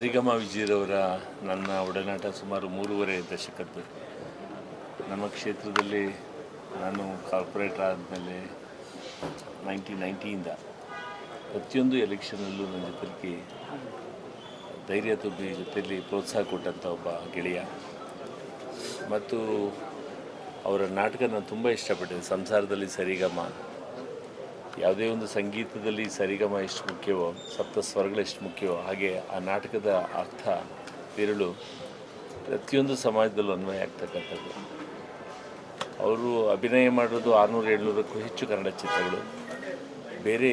ಸರಿಗಮ ವಿಜಯರವರ ನನ್ನ ಒಡನಾಟ ಸುಮಾರು 3.5 ದಶಕದ್ದು. ನಮ್ಮ ಕ್ಷೇತ್ರದಲ್ಲಿ ನಾನು ಕಾರ್ಪೊರೇಟರ್ ಆದಮೇಲೆ 1990ಇಂದ ಪ್ರತಿಯೊಂದು ಎಲೆಕ್ಷನಲ್ಲೂ ನನ್ನ ಜೊತೆಲಿ ಧೈರ್ಯ ತುಂಬಿ ಜೊತೆಯಲ್ಲಿ ಪ್ರೋತ್ಸಾಹ ಕೊಟ್ಟಂಥ ಒಬ್ಬ ಗೆಳೆಯ. ಮತ್ತು ಅವರ ನಾಟಕ ನಾನು ತುಂಬ ಇಷ್ಟಪಟ್ಟಿದ್ದೆ. ಸಂಸಾರದಲ್ಲಿ ಸರಿಗಮ, ಯಾವುದೇ ಒಂದು ಸಂಗೀತದಲ್ಲಿ ಸರಿಗಮ ಎಷ್ಟು ಮುಖ್ಯವೋ, ಸಪ್ತ ಸ್ವರಗಳು ಎಷ್ಟು ಮುಖ್ಯವೋ, ಹಾಗೆ ಆ ನಾಟಕದ ಅರ್ಥ ತಿರುಳು ಪ್ರತಿಯೊಂದು ಸಮಾಜದಲ್ಲೂ ಅನ್ವಯ ಆಗ್ತಕ್ಕಂಥದ್ದು. ಅವರು ಅಭಿನಯ ಮಾಡೋದು 600-700ಕ್ಕೂ ಹೆಚ್ಚು ಕನ್ನಡ ಚಿತ್ರಗಳು, ಬೇರೆ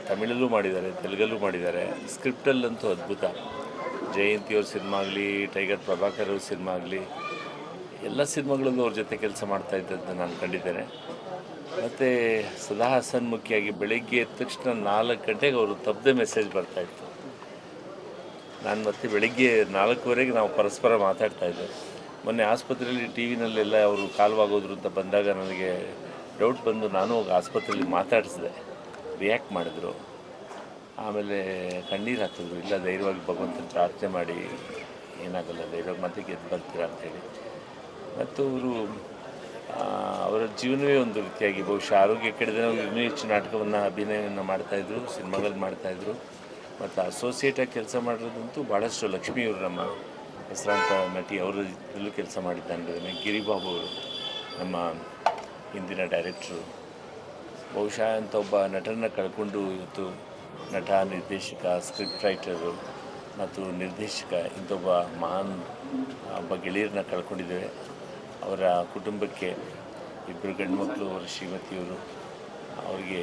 ತಮಿಳಲ್ಲೂ ಮಾಡಿದ್ದಾರೆ, ತೆಲುಗಲ್ಲೂ ಮಾಡಿದ್ದಾರೆ. ಸ್ಕ್ರಿಪ್ಟಲ್ಲಂತೂ ಅದ್ಭುತ. ಜಯಂತಿಯವ್ರ ಸಿನಿಮಾ ಆಗಲಿ, ಟೈಗರ್ ಪ್ರಭಾಕರ್ ಅವ್ರ ಸಿನಿಮಾ ಆಗಲಿ, ಎಲ್ಲ ಸಿನಿಮಾಗಳಲ್ಲೂ ಅವ್ರ ಜೊತೆ ಕೆಲಸ ಮಾಡ್ತಾಯಿದ್ದದ್ದು ನಾನು ಕಂಡಿದ್ದೇನೆ. ಮತ್ತು ಸದಾ ಹಸನ್ಮುಖಿಯಾಗಿ ಬೆಳಗ್ಗೆ ಎದ್ದ ತಕ್ಷಣ 4 ಗಂಟೆಗೆ ಅವರು ತಪ್ಪದೆ ಮೆಸೇಜ್ ಬರ್ತಾಯಿತ್ತು. ನಾನು ಮತ್ತೆ ಬೆಳಗ್ಗೆ 4:15ಗೆ ನಾವು ಪರಸ್ಪರ ಮಾತಾಡ್ತಾಯಿದ್ದೆ. ಮೊನ್ನೆ ಆಸ್ಪತ್ರೆಯಲ್ಲಿ ಟಿ ವಿನಲ್ಲೆಲ್ಲ ಅವರು ಕಾಲವಾಗೋದ್ರು ಅಂತ ಬಂದಾಗ ನನಗೆ ಡೌಟ್ ಬಂದು ನಾನು ಹೋಗಿ ಆಸ್ಪತ್ರೆಯಲ್ಲಿ ಮಾತಾಡಿಸಿದೆ. ರಿಯಾಕ್ಟ್ ಮಾಡಿದ್ರು. ಆಮೇಲೆ ಕಣ್ಣೀರು ಹಾಕಿದ್ರು. ಇಲ್ಲ, ಧೈರ್ಯವಾಗಿ ಭಗವಂತನ ಪ್ರಾರ್ಥನೆ ಮಾಡಿ, ಏನಾಗಲ್ಲ, ಧೈರ್ಯವಾಗಿ ಮತ್ತೆ ಗೆದ್ದು ಬರ್ತೀರಾ ಅಂಥೇಳಿ. ಮತ್ತು ಅವರ ಜೀವನವೇ ಒಂದು ರೀತಿಯಾಗಿ ಬಹುಶಃ ಆರೋಗ್ಯ ಕೆಡದೆ ಇನ್ನೂ ಹೆಚ್ಚು ನಾಟಕವನ್ನು ಅಭಿನಯವನ್ನು ಮಾಡ್ತಾಯಿದ್ರು, ಸಿನಿಮಾಗಳು ಮಾಡ್ತಾಯಿದ್ರು. ಮತ್ತು ಅಸೋಸಿಯೇಟಾಗಿ ಕೆಲಸ ಮಾಡಿರೋದಂತೂ ಭಾಳಷ್ಟು. ಲಕ್ಷ್ಮಿಯವರು ನಮ್ಮ ಹೆಸರಾಂತ ನಟಿ, ಅವರಲ್ಲೂ ಕೆಲಸ ಮಾಡಿದ್ದಾನೆ. ಗಿರಿಬಾಬು ಅವರು ನಮ್ಮ ಹಿಂದಿನ ಡೈರೆಕ್ಟ್ರು. ಬಹುಶಃ ಅಂತ ಒಬ್ಬ ನಟರನ್ನ ಕಳ್ಕೊಂಡು ಇವತ್ತು ನಟ, ನಿರ್ದೇಶಕ, ಸ್ಕ್ರಿಪ್ಟ್ ರೈಟರು ಮತ್ತು ನಿರ್ದೇಶಕ, ಇಂಥೊಬ್ಬ ಮಹಾನ್ ಒಬ್ಬ ಗೆಳೆಯರನ್ನ ಕಳ್ಕೊಂಡಿದ್ದೇವೆ. ಅವರ ಕುಟುಂಬಕ್ಕೆ 2 ಗಂಡುಮಕ್ಕಳು, ಅವರ ಶ್ರೀಮತಿಯವರು, ಅವರಿಗೆ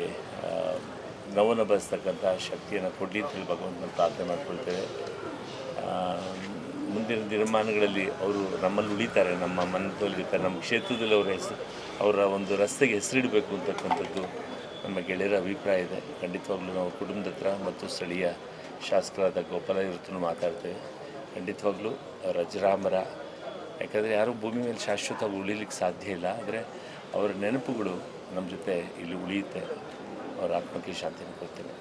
ನೋವನ್ನು ಬರೆಸ್ತಕ್ಕಂಥ ಶಕ್ತಿಯನ್ನು ಕೊಡಲಿ ಅಂತೇಳಿ ಭಗವಂತನ ಪ್ರಾರ್ಥನೆ ಮಾಡ್ಕೊಳ್ತೇವೆ. ಮುಂದಿನ ದಿನಮಾನಗಳಲ್ಲಿ ಅವರು ನಮ್ಮಲ್ಲಿ ಉಳಿತಾರೆ, ನಮ್ಮ ಮನದಲ್ಲಿ ಇರ್ತಾರೆ. ನಮ್ಮ ಕ್ಷೇತ್ರದಲ್ಲಿ ಅವರ ಒಂದು ರಸ್ತೆಗೆ ಹೆಸರಿಡಬೇಕು ಅಂತಕ್ಕಂಥದ್ದು ನಮ್ಮ ಗೆಳೆಯರ ಅಭಿಪ್ರಾಯ ಇದೆ. ಖಂಡಿತವಾಗ್ಲೂ ನಾವು ಕುಟುಂಬದ ಹತ್ರ ಮತ್ತು ಸ್ಥಳೀಯ ಶಾಸಕರಾದ ಗೋಪಾಲ ಇವ್ರ ಮಾತಾಡ್ತೇವೆ. ಖಂಡಿತವಾಗ್ಲೂ ಅವರ ಅಜರಾಮರ. ಯಾಕಂದರೆ ಯಾರೂ ಭೂಮಿ ಮೇಲೆ ಶಾಶ್ವತವಾಗಿ ಉಳಿಲಿಕ್ಕೆ ಸಾಧ್ಯ ಇಲ್ಲ. ಆದರೆ ಅವರ ನೆನಪುಗಳು ನಮ್ಮ ಜೊತೆ ಇಲ್ಲಿ ಉಳಿಯುತ್ತೆ. ಅವರ ಆತ್ಮಕ್ಕೆ ಶಾಂತಿನ ಕೊಡ್ತೇನೆ.